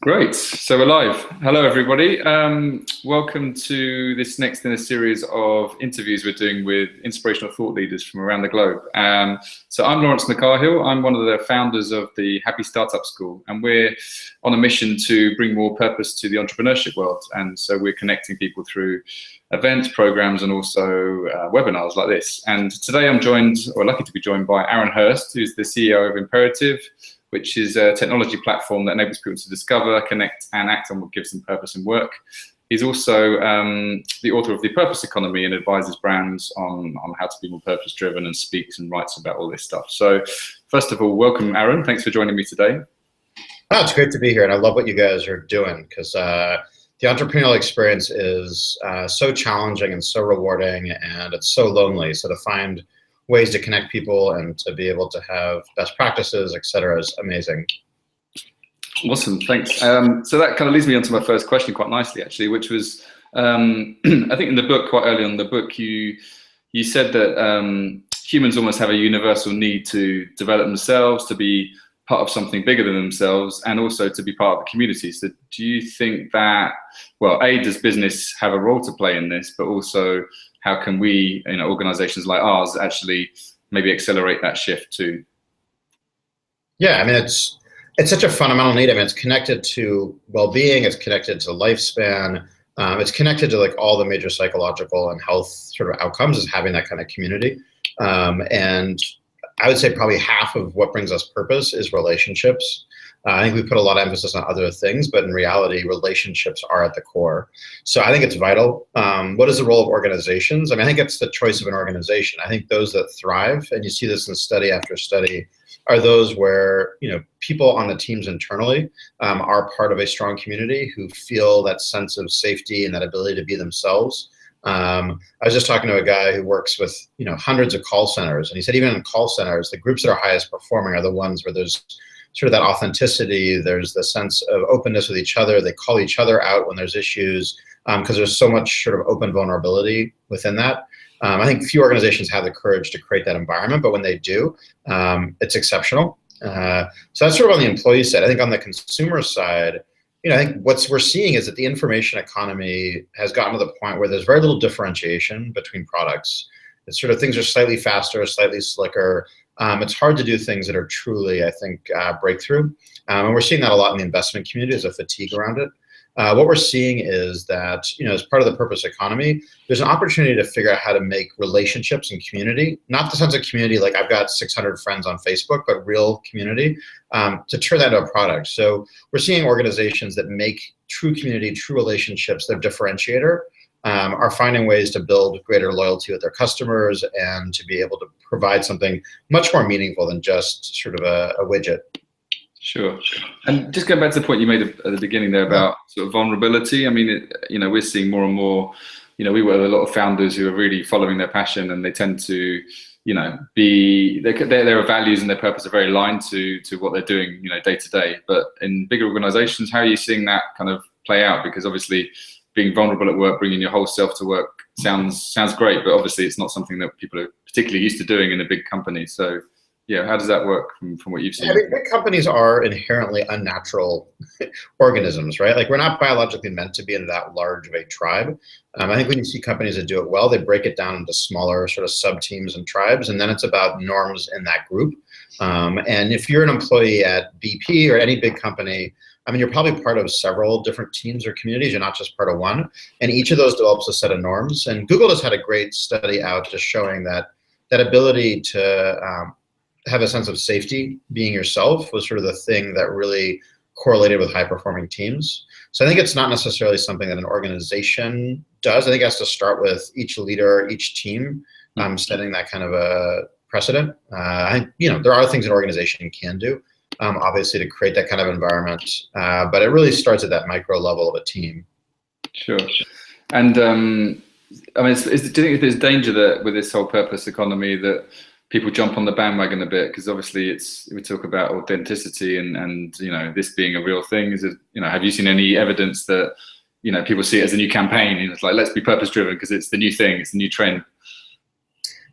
Great, so we're live. Hello everybody. Welcome to this next in a series of interviews we're doing with inspirational thought leaders from around the globe. So I'm Laurence. I'm one of the founders of the Happy Startup School, and we're on a mission to bring more purpose to the entrepreneurship world. And so we're connecting people through events, programs, and also webinars like this. And today I'm joined, or lucky to be joined by Aaron Hurst, who's the CEO of Imperative, which is a technology platform that enables people to discover, connect, and act on what gives them purpose in work. He's also the author of The Purpose Economy and advises brands on how to be more purpose-driven, and speaks and writes about all this stuff. So first of all, welcome, Aaron. Thanks for joining me today. Oh, it's great to be here, and I love what you guys are doing, because the entrepreneurial experience is so challenging and so rewarding, and it's so lonely. So to find ways to connect people and to be able to have best practices, et cetera, is amazing. Awesome, thanks. So that kind of leads me on to my first question quite nicely, actually, which was, I think in the book, quite early on in the book, you said that humans almost have a universal need to develop themselves, to be part of something bigger than themselves, and also to be part of the community. So do you think that, well, A, does business have a role to play in this, but also how can we, organizations like ours, actually maybe accelerate that shift too? Yeah, I mean, it's such a fundamental need. I mean, it's connected to well-being, it's connected to lifespan, it's connected to like all the major psychological and health sort of outcomes, is having that kind of community. And I would say probably half of what brings us purpose is relationships. I think we put a lot of emphasis on other things, but in reality, relationships are at the core. So I think it's vital. What is the role of organizations? I mean, I think it's the choice of an organization. I think those that thrive, and you see this in study after study, are those where people on the teams internally are part of a strong community who feel that sense of safety and that ability to be themselves. I was just talking to a guy who works with hundreds of call centers, and he said even in call centers, the groups that are highest performing are the ones where there's sort of that authenticity, there's the sense of openness with each other, they call each other out when there's issues, because there's so much sort of open vulnerability within that. I think few organizations have the courage to create that environment, but when they do, it's exceptional. So that's sort of on the employee side. I think on the consumer side, I think what we're seeing is that the information economy has gotten to the point where there's very little differentiation between products. It's sort of things are slightly faster, slightly slicker. It's hard to do things that are truly, I think, breakthrough. And we're seeing that a lot in the investment community. There's a fatigue around it. What we're seeing is that, as part of the purpose economy, there's an opportunity to figure out how to make relationships and community, not the sense of community like I've got 600 friends on Facebook, but real community, to turn that into a product. So we're seeing organizations that make true community, true relationships, their differentiator, are finding ways to build greater loyalty with their customers and to be able to provide something much more meaningful than just sort of a widget. Sure. And just going back to the point you made at the beginning there about sort of vulnerability. I mean, we're seeing more and more, we work with a lot of founders who are really following their passion, and they tend to, their values and their purpose are very aligned to what they're doing, day to day. But in bigger organizations, how are you seeing that kind of play out? Because obviously being vulnerable at work, bringing your whole self to work sounds great, but obviously it's not something that people are particularly used to doing in a big company. So yeah, how does that work from what you've seen? I mean, big companies are inherently unnatural organisms, right? Like, we're not biologically meant to be in that large of a tribe. I think when you see companies that do it well, they break it down into smaller sort of sub-teams and tribes, and then it's about norms in that group. And if you're an employee at BP or any big company, I mean, you're probably part of several different teams or communities. You're not just part of one. And each of those develops a set of norms. And Google has had a great study out just showing that ability to have a sense of safety, being yourself, was sort of the thing that really correlated with high-performing teams. So I think it's not necessarily something that an organization does. I think it has to start with each leader, each team, setting that kind of a precedent. I think, there are things an organization can do, obviously, to create that kind of environment, but it really starts at that micro level of a team. Sure. And I mean, do you think there's danger that with this whole purpose economy that people jump on the bandwagon a bit? Because obviously we talk about authenticity and this being a real thing. Is it, have you seen any evidence that people see it as a new campaign, and it's like, let's be purpose driven because it's the new thing, it's the new trend?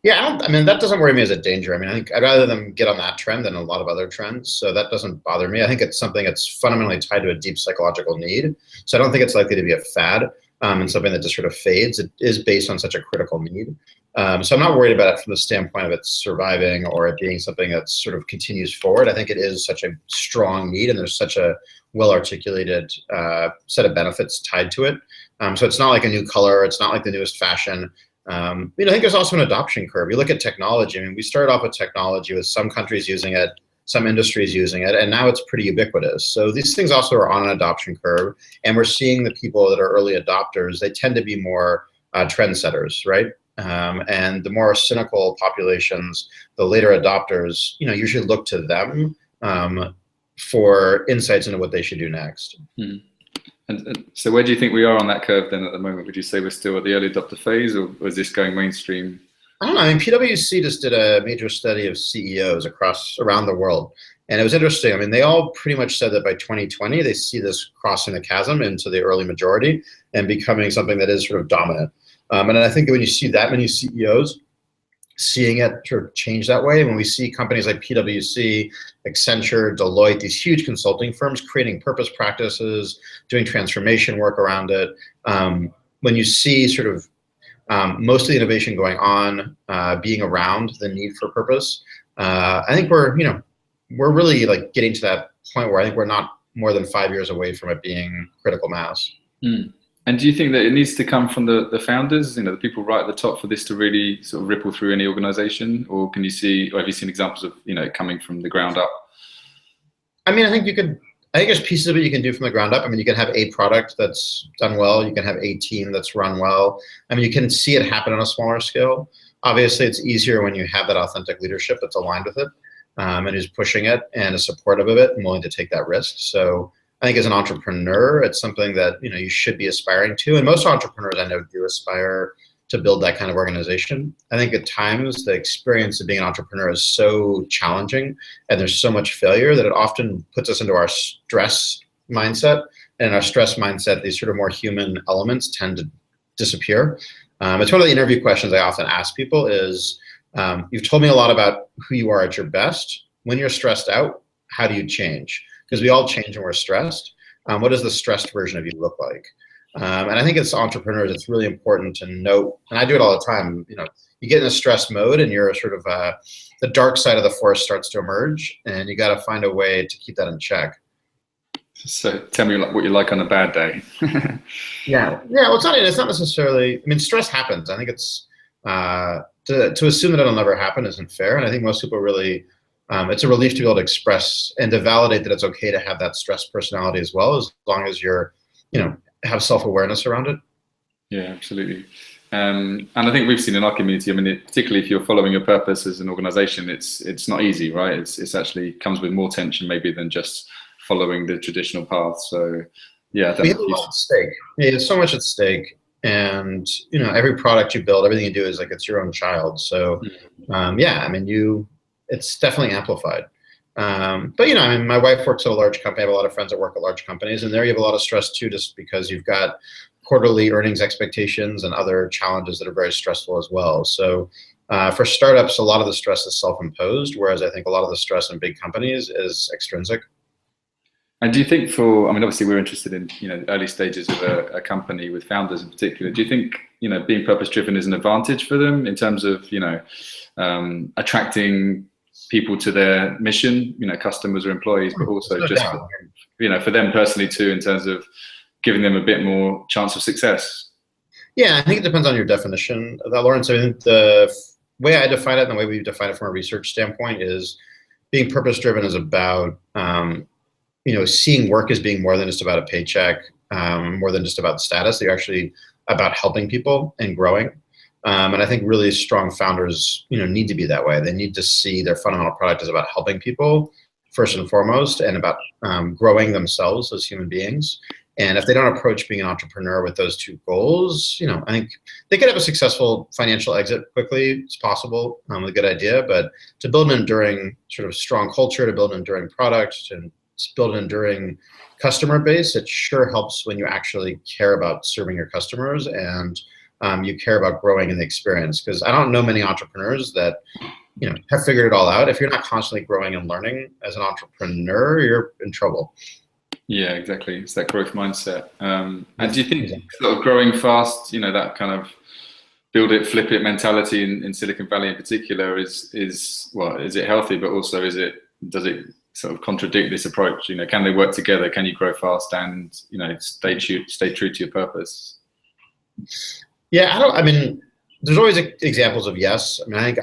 Yeah, I mean, that doesn't worry me as a danger. I mean, I think I'd rather them get on that trend than a lot of other trends. So that doesn't bother me. I think it's something that's fundamentally tied to a deep psychological need. So I don't think it's likely to be a fad and something that just sort of fades. It is based on such a critical need. So I'm not worried about it from the standpoint of it surviving or it being something that sort of continues forward. I think it is such a strong need and there's such a well-articulated set of benefits tied to it. So it's not like a new color. It's not like the newest fashion. I think there's also an adoption curve. You look at technology. I mean, we started off with technology with some countries using it, some industries using it, and now it's pretty ubiquitous. So these things also are on an adoption curve, and we're seeing the people that are early adopters, they tend to be more trendsetters, right? And the more cynical populations, the later adopters, usually look to them for insights into what they should do next. And so where do you think we are on that curve then at the moment? Would you say we're still at the early adopter phase or is this going mainstream? I don't know. I mean, PwC just did a major study of CEOs around the world. And it was interesting. I mean, they all pretty much said that by 2020, they see this crossing the chasm into the early majority and becoming something that is sort of dominant. And I think when you see that many CEOs seeing it sort of change that way, when we see companies like PwC, Accenture, Deloitte, these huge consulting firms creating purpose practices, doing transformation work around it, when you see sort of most of the innovation going on being around the need for purpose, I think we're really like getting to that point where I think we're not more than 5 years away from it being critical mass. And do you think that it needs to come from the founders, the people right at the top for this to really sort of ripple through any organization? Or have you seen examples of, coming from the ground up? I mean, I think there's pieces of it you can do from the ground up. I mean, you can have a product that's done well. You can have a team that's run well. I mean, you can see it happen on a smaller scale. Obviously, it's easier when you have that authentic leadership that's aligned with it and who's pushing it and is supportive of it and willing to take that risk. So I think as an entrepreneur, it's something that you should be aspiring to. And most entrepreneurs I know do aspire to build that kind of organization. I think at times the experience of being an entrepreneur is so challenging and there's so much failure that it often puts us into our stress mindset. And in our stress mindset, these sort of more human elements tend to disappear. It's one of the interview questions I often ask people is, you've told me a lot about who you are at your best. When you're stressed out, how do you change? Because we all change when we're stressed. What does the stressed version of you look like? And I think as entrepreneurs, it's really important to note, and I do it all the time, you get in a stress mode and you're sort of, the dark side of the forest starts to emerge and you got to find a way to keep that in check. So tell me what you're like on a bad day. Yeah. Well, it's not necessarily, I mean, stress happens. I think it's, to assume that it'll never happen isn't fair. And I think most people really, it's a relief to be able to express and to validate that it's okay to have that stressed personality as well, as long as you're, have self-awareness around it. Yeah, absolutely. And I think we've seen in our community, I mean, particularly if you're following your purpose as an organization, it's not easy, right? It's actually comes with more tension maybe than just following the traditional path. So yeah. We have a lot at stake. Yeah, there's so much at stake. And, every product you build, everything you do is like, it's your own child. So yeah, I mean, it's definitely amplified. But I mean, my wife works at a large company. I have a lot of friends that work at large companies, and there you have a lot of stress too, just because you've got quarterly earnings expectations and other challenges that are very stressful as well. So for startups, a lot of the stress is self-imposed, whereas I think a lot of the stress in big companies is extrinsic. And do you think obviously we're interested in, early stages of a company with founders in particular. Do you think, being purpose-driven is an advantage for them in terms of, attracting people to their mission, customers or employees, but also just, for them personally too, in terms of giving them a bit more chance of success? Yeah, I think it depends on your definition of that, Laurence. I mean, the way I define it and the way we define it from a research standpoint is being purpose-driven is about, seeing work as being more than just about a paycheck, more than just about status. You're actually about helping people and growing. And I think really strong founders, need to be that way. They need to see their fundamental product is about helping people first and foremost, and about growing themselves as human beings. And if they don't approach being an entrepreneur with those two goals, I think they could have a successful financial exit quickly. It's possible, a good idea, but to build an enduring sort of strong culture, to build an enduring product, and build an enduring customer base, it sure helps when you actually care about serving your customers and you care about growing in the experience. Because I don't know many entrepreneurs that have figured it all out. If you're not constantly growing and learning as an entrepreneur, you're in trouble. Yeah, exactly. It's that growth mindset. And do you think sort of growing fast, that kind of build it, flip it mentality in Silicon Valley in particular is it healthy, but also does it sort of contradict this approach? Can they work together? Can you grow fast and stay true to your purpose? Yeah, there's always examples of yes. I think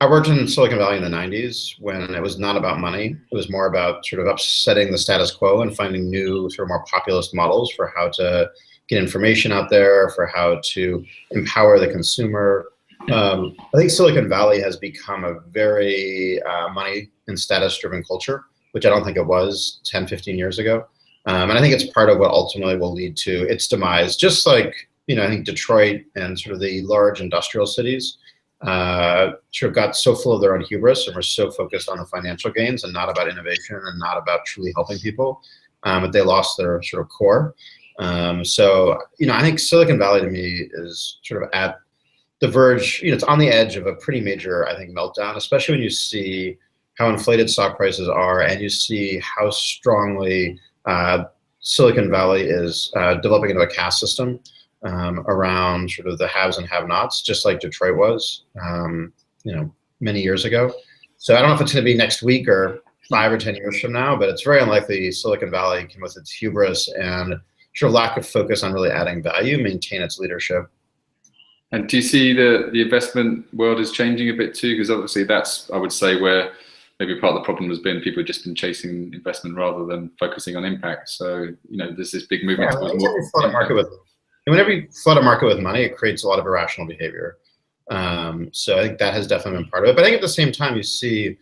I worked in Silicon Valley in the 90s when it was not about money. It was more about sort of upsetting the status quo and finding new sort of more populist models for how to get information out there, for how to empower the consumer. I think Silicon Valley has become a very money and status driven culture, which I don't think it was 10, 15 years ago. And I think it's part of what ultimately will lead to its demise. Just like, I think Detroit and sort of the large industrial cities sort of got so full of their own hubris and were so focused on the financial gains and not about innovation and not about truly helping people, but they lost their sort of core. So, I think Silicon Valley to me is sort of at the verge, it's on the edge of a pretty major, I think, meltdown, especially when you see how inflated stock prices are and you see how strongly Silicon Valley is developing into a caste system around sort of the haves and have-nots, just like Detroit was, many years ago. So I don't know if it's going to be next week or 5 or 10 years from now, but it's very unlikely Silicon Valley can, with its hubris and sort of lack of focus on really adding value, maintain its leadership. And do you see the investment world is changing a bit too? Because obviously that's, I would say, where maybe part of the problem has been people have just been chasing investment rather than focusing on impact. So, there's this big movement towards more. Whenever you flood a market with money, it creates a lot of irrational behavior. So I think that has definitely been part of it. But I think at the same time, you see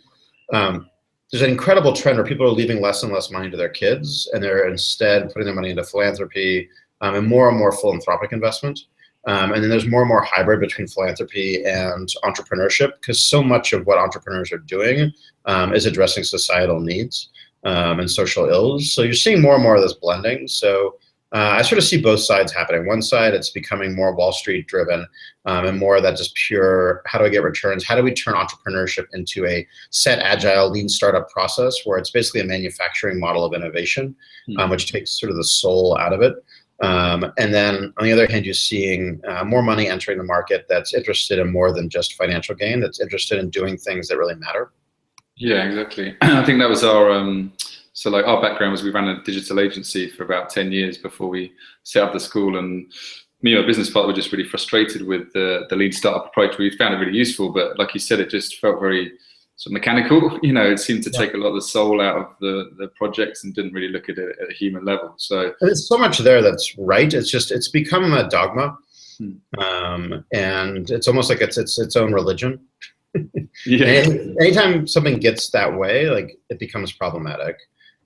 there's an incredible trend where people are leaving less and less money to their kids, and they're instead putting their money into philanthropy and more philanthropic investment. And then there's more hybrid between philanthropy and entrepreneurship, because so much of what entrepreneurs are doing is addressing societal needs and social ills. So you're seeing more and more of this blending. So I sort of see both sides happening. One side, it's becoming more Wall Street driven and more of that just pure, how do I get returns? How do we turn entrepreneurship into a set, agile, lean startup process where it's basically a manufacturing model of innovation, which takes sort of the soul out of it. And then on the other hand, you're seeing more money entering the market that's interested in more than just financial gain, that's interested in doing things that really matter. Yeah, exactly. I think that was our our background was we ran a digital agency for about 10 years before we set up the school, and me and my business partner were just really frustrated with the lean startup approach. We found it really useful, but like you said, it just felt very sort of mechanical. It seemed to take a lot of the soul out of the projects and didn't really look at it at a human level. So and there's so much there that's right. It's become a dogma, and it's almost like it's its own religion. Yeah. Anytime something gets that way, like, it becomes problematic.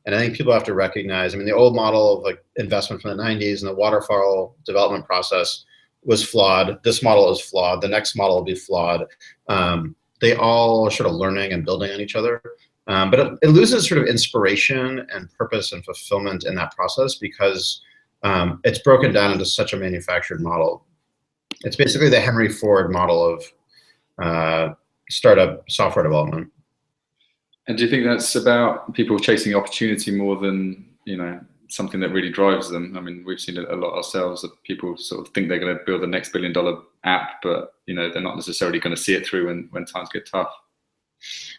And I think people have to recognize, the old model of like investment from the 90s and the waterfall development process was flawed. This model is flawed. The next model will be flawed. They all are sort of learning and building on each other. But it loses sort of inspiration and purpose and fulfillment in that process because it's broken down into such a manufactured model. It's basically the Henry Ford model of startup software development. And do you think that's about people chasing opportunity more than, something that really drives them? We've seen it a lot ourselves, that people sort of think they're going to build the next $1 billion app, but, they're not necessarily going to see it through when times get tough.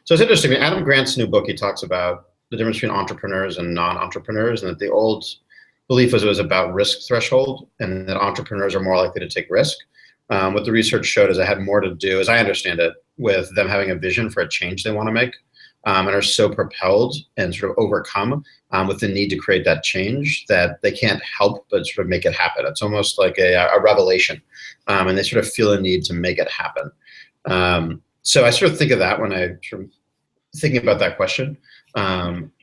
So it's interesting. Adam Grant's new book, he talks about the difference between entrepreneurs and non-entrepreneurs, and that the old belief was it was about risk threshold and that entrepreneurs are more likely to take risk. What the research showed is it had more to do, as I understand it, with them having a vision for a change they want to make. And are so propelled and sort of overcome with the need to create that change that they can't help but sort of make it happen. It's almost like a revelation, and they sort of feel a need to make it happen. So I sort of think of that when I sort of thinking about that question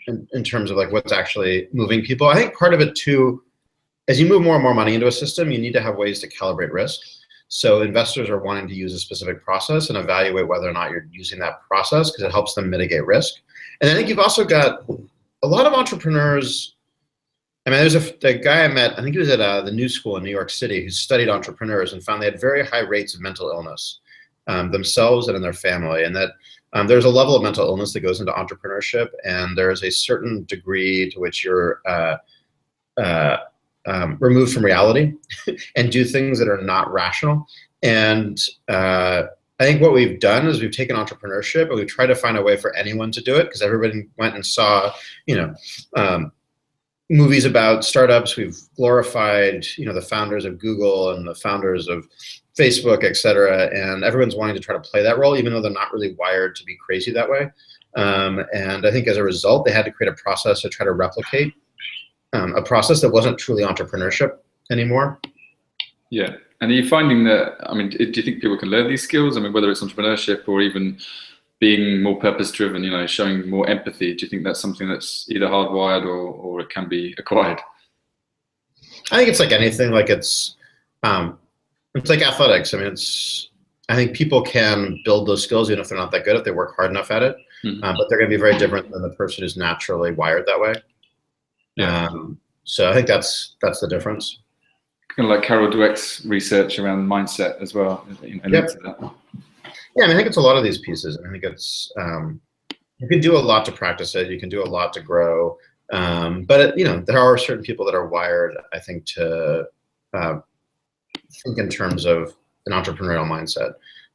in terms of like what's actually moving people. I think part of it too, as you move more and more money into a system, you need to have ways to calibrate risk. So investors are wanting to use a specific process and evaluate whether or not you're using that process because it helps them mitigate risk. And I think you've also got a lot of entrepreneurs. mean, there's a guy I met, I think he was at the New School in New York City, who studied entrepreneurs and found they had very high rates of mental illness themselves and in their family. And that there's a level of mental illness that goes into entrepreneurship, and there is a certain degree to which you're removed from reality and do things that are not rational. And I think what we've done is we've taken entrepreneurship and we've tried to find a way for anyone to do it, because everybody went and saw, movies about startups. We've glorified, the founders of Google and the founders of Facebook, et cetera. And everyone's wanting to try to play that role, even though they're not really wired to be crazy that way. And I think as a result, they had to create a process to try to replicate a process that wasn't truly entrepreneurship anymore. Yeah. And are you finding that, do you think people can learn these skills? Whether it's entrepreneurship or even being more purpose-driven, showing more empathy, do you think that's something that's either hardwired or it can be acquired? I think it's like anything. It's like athletics. I think people can build those skills even if they're not that good, if they work hard enough at it. But they're going to be very different than the person who's naturally wired that way. Yeah. So I think that's the difference. Kind of like Carol Dweck's research around mindset as well. Yep. Yeah, I think it's a lot of these pieces. I think it's you can do a lot to practice it. You can do a lot to grow. But there are certain people that are wired, I think, to think in terms of an entrepreneurial mindset.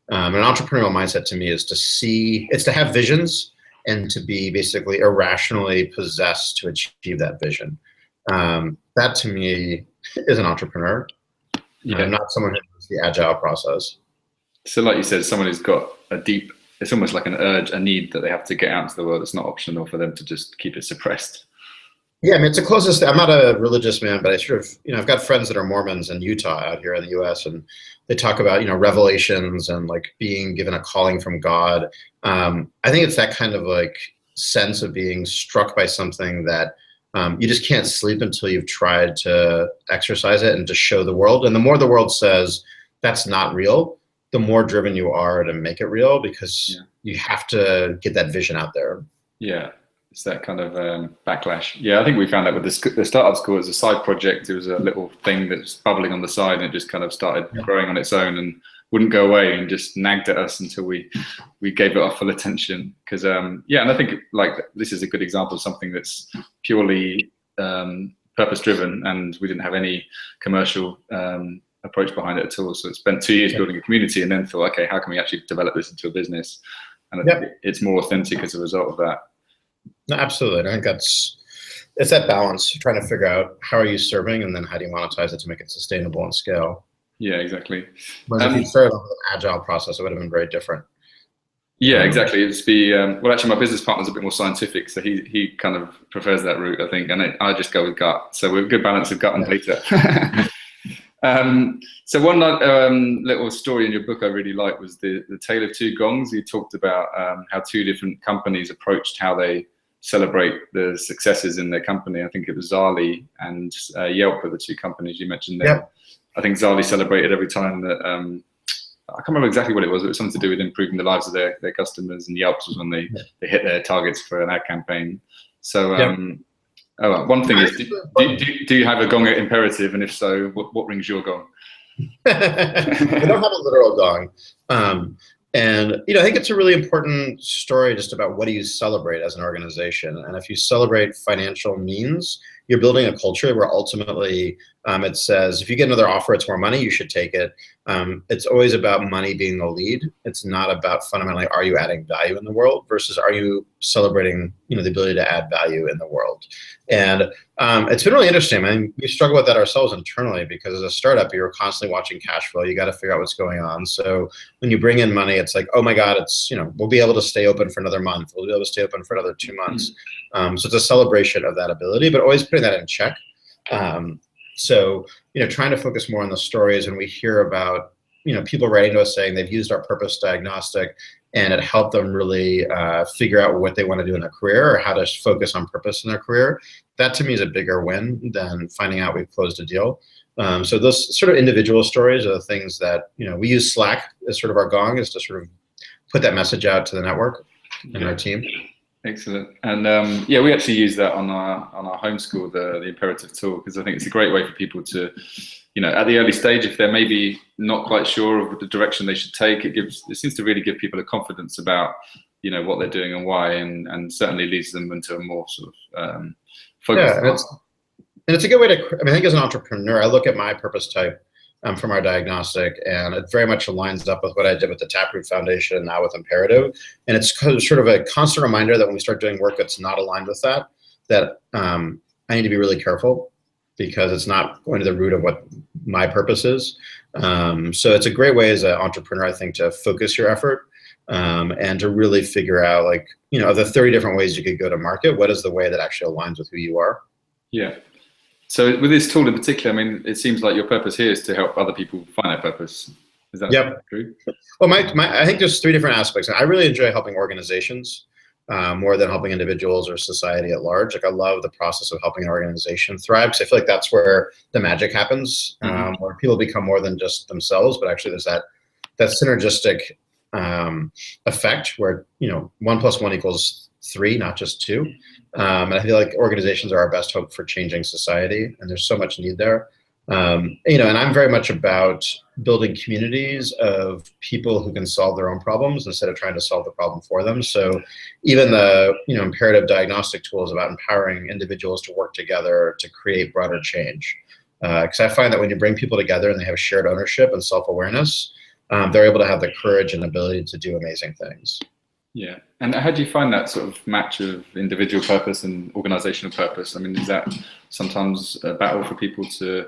An entrepreneurial mindset to me is to have visions and to be basically irrationally possessed to achieve that vision. That to me is an entrepreneur. Yeah. Not someone who knows the agile process. So like you said, someone who's got it's almost like an urge, a need that they have to get out into the world. It's not optional for them to just keep it suppressed. Yeah, it's the closest. I'm not a religious man, but I sort of, I've got friends that are Mormons in Utah out here in the US, and they talk about, revelations and like being given a calling from God. I think it's that kind of like sense of being struck by something that you just can't sleep until you've tried to exercise it and to show the world. And the more the world says that's not real, the more driven you are to make it real, because you have to get that vision out there. Yeah, it's that kind of backlash. Yeah, I think we found that with the startup school as a side project. It was a little thing that was bubbling on the side, and it just kind of started growing on its own and wouldn't go away, and just nagged at us until we gave it our full attention. Because and I think this is a good example of something that's purely purpose driven, and we didn't have any commercial approach behind it at all. So it spent 2 years building a community, and then thought, okay, how can we actually develop this into a business? And I think it's more authentic as a result of that. No, absolutely. I think it's that balance, trying to figure out how are you serving, and then how do you monetize it to make it sustainable and scale. Yeah, exactly. Whereas if you started off with an agile process, it would have been very different. Yeah, exactly. Well, actually, my business partner's a bit more scientific, so he kind of prefers that route, I think, and I just go with gut. So we're a good balance of gut and data. So one little story in your book I really liked was the Tale of Two Gongs. You talked about how two different companies approached how they celebrate the successes in their company. I think it was Zali and Yelp were the two companies you mentioned there. Yep. I think Zali celebrated every time that I can't remember exactly what it was. It was something to do with improving the lives of their customers, and Yelp was when they hit their targets for an ad campaign. So one thing is, do you have a gong imperative, and if so, what rings your gong? I don't have a literal gong. And I think it's a really important story just about what do you celebrate as an organization. And if you celebrate financial means, you're building a culture where ultimately it says, if you get another offer, it's more money, you should take it. It's always about money being the lead. It's not about fundamentally, are you adding value in the world versus are you celebrating, the ability to add value in the world. And it's been really interesting. We struggle with that ourselves internally, because as a startup, you're constantly watching cash flow. You got to figure out what's going on. So when you bring in money, it's like, oh my God, it's, we'll be able to stay open for another month. We'll be able to stay open for another 2 months. So it's a celebration of that ability, but always putting that in check. So, trying to focus more on the stories, and we hear about, people writing to us saying they've used our purpose diagnostic and it helped them really figure out what they want to do in their career, or how to focus on purpose in their career. That to me is a bigger win than finding out we've closed a deal. So those sort of individual stories are the things that, we use Slack as sort of our gong, is to sort of put that message out to the network and our team. Excellent. And yeah, we actually use that on our homeschool, the imperative tool, because I think it's a great way for people to, at the early stage, if they're maybe not quite sure of the direction they should take, it seems to really give people a confidence about, what they're doing and why, and certainly leads them into a more sort of focused. Yeah, and it's a good way to, I think as an entrepreneur, I look at my purpose type from our diagnostic, and it very much aligns up with what I did with the Taproot Foundation and now with Imperative. And it's sort of a constant reminder that when we start doing work that's not aligned with that I need to be really careful, because it's not going to the root of what my purpose is. So it's a great way as an entrepreneur, I think, to focus your effort and to really figure out, like, of the 30 different ways you could go to market, what is the way that actually aligns with who you are? Yeah. So with this tool in particular, I mean, it seems like your purpose here is to help other people find their purpose. Is that true? Well, I think there's 3 different aspects. I really enjoy helping organizations more than helping individuals or society at large. Like, I love the process of helping an organization thrive, because I feel like that's where the magic happens, where people become more than just themselves, but actually there's that synergistic effect where 1 + 1 = 3, not just 2. And I feel like organizations are our best hope for changing society, and there's so much need there. And I'm very much about building communities of people who can solve their own problems instead of trying to solve the problem for them. So even the imperative diagnostic tool is about empowering individuals to work together to create broader change. Because I find that when you bring people together and they have shared ownership and self-awareness, they're able to have the courage and ability to do amazing things. Yeah. And how do you find that sort of match of individual purpose and organizational purpose? I mean, is that sometimes a battle for people to,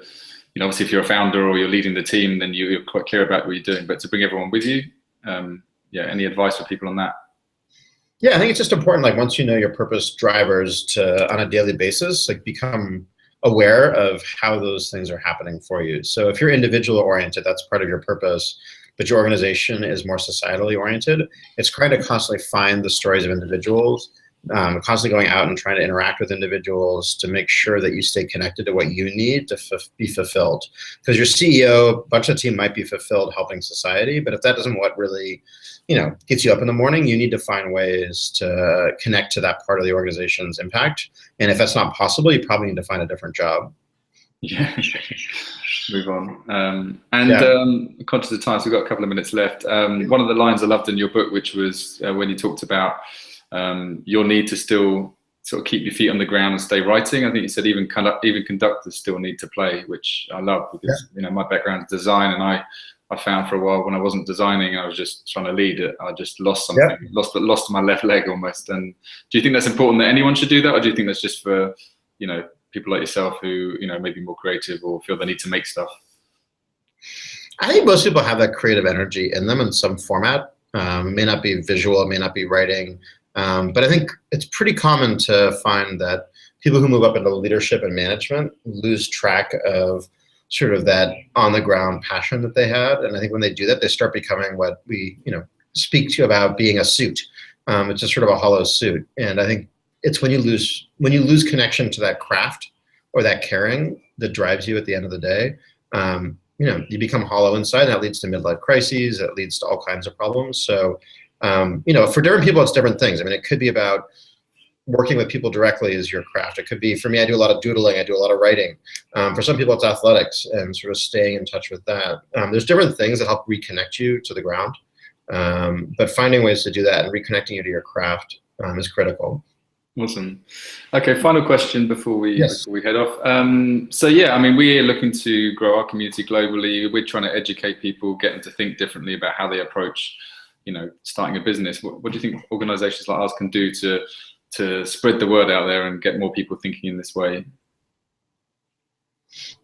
obviously if you're a founder or you're leading the team, then you're quite clear about what you're doing, but to bring everyone with you, any advice for people on that? Yeah, I think it's just important, like, once you know your purpose drivers, to, on a daily basis, like, become aware of how those things are happening for you. So if you're individual oriented, that's part of your purpose, but your organization is more societally oriented, it's trying to constantly find the stories of individuals, constantly going out and trying to interact with individuals to make sure that you stay connected to what you need to be fulfilled. Because your CEO, a bunch of the team might be fulfilled helping society, but if that isn't what really, gets you up in the morning, you need to find ways to connect to that part of the organization's impact. And if that's not possible, you probably need to find a different job. Yeah. Move on. Conscious of time, so we've got a couple of minutes left. One of the lines I loved in your book, which was when you talked about your need to still sort of keep your feet on the ground and stay writing. I think you said even conductors still need to play, which I love, because my background is design, and I found for a while when I wasn't designing, I was just trying to lead it. I just lost something, lost my left leg almost. And do you think that's important that anyone should do that, or do you think that's just for people like yourself who maybe more creative or feel the need to make stuff? I think most people have that creative energy in them in some format. It may not be visual, it may not be writing, but I think it's pretty common to find that people who move up into leadership and management lose track of sort of that on the ground passion that they had. And I think when they do that, they start becoming what we speak to about being a suit. It's just sort of a hollow suit. And I think it's when you lose connection to that craft or that caring that drives you at the end of the day, you become hollow inside, and that leads to midlife crises. It leads to all kinds of problems. So, for different people, it's different things. I mean, it could be about working with people directly as your craft. It could be, for me, I do a lot of doodling. I do a lot of writing. For some people, it's athletics and sort of staying in touch with that. There's different things that help reconnect you to the ground. But finding ways to do that and reconnecting you to your craft is critical. Awesome. Okay, final question before we head off. So yeah, I mean, we're looking to grow our community globally. We're trying to educate people, get them to think differently about how they approach, starting a business. What do you think organizations like ours can do to spread the word out there and get more people thinking in this way?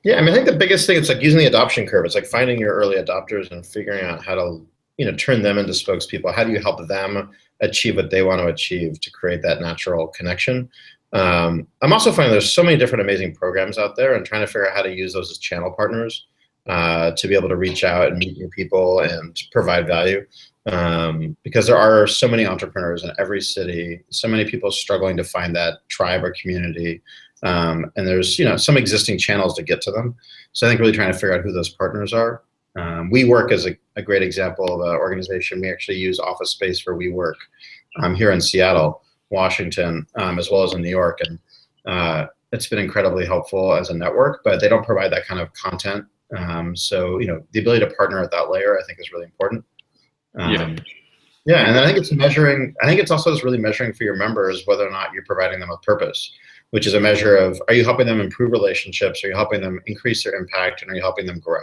Yeah, I mean, I think the biggest thing is like using the adoption curve. It's like finding your early adopters and figuring out how to, turn them into spokespeople. How do you help them achieve what they want to achieve to create that natural connection? I'm also finding there's so many different amazing programs out there, and trying to figure out how to use those as channel partners to be able to reach out and meet new people and provide value. Because there are so many entrepreneurs in every city, so many people struggling to find that tribe or community. And there's, some existing channels to get to them. So I think really trying to figure out who those partners are. WeWork is a great example of an organization. We actually use office space for WeWork here in Seattle, Washington, as well as in New York. And it's been incredibly helpful as a network, but they don't provide that kind of content. So, the ability to partner at that layer, I think, is really important. Yeah, and then I think it's measuring. I think it's also just really measuring for your members whether or not you're providing them with purpose, which is a measure of, are you helping them improve relationships? Are you helping them increase their impact? And are you helping them grow?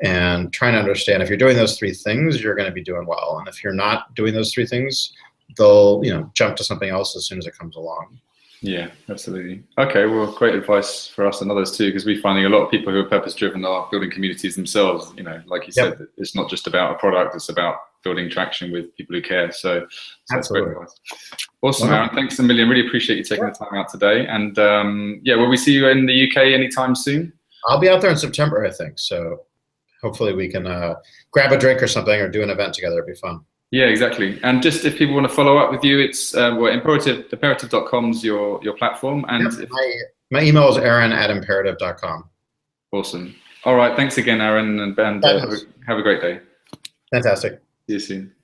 And trying to understand, if you're doing those three things, you're going to be doing well. And if you're not doing those three things, they'll jump to something else as soon as it comes along. Yeah, absolutely. Okay, well, great advice for us and others too, because we're finding a lot of people who are purpose-driven are building communities themselves. Like you said, it's not just about a product; it's about building traction with people who care. So that's great advice. Awesome, Aaron. Thanks a million. Really appreciate you taking the time out today. And will we see you in the UK anytime soon? I'll be out there in September, I think. So hopefully we can grab a drink or something, or do an event together. It'd be fun. Yeah, exactly. And just if people want to follow up with you, it's imperative.com's your platform. And my email is aaron@imperative.com. Awesome. All right. Thanks again, Aaron, and have a great day. Fantastic. See you soon.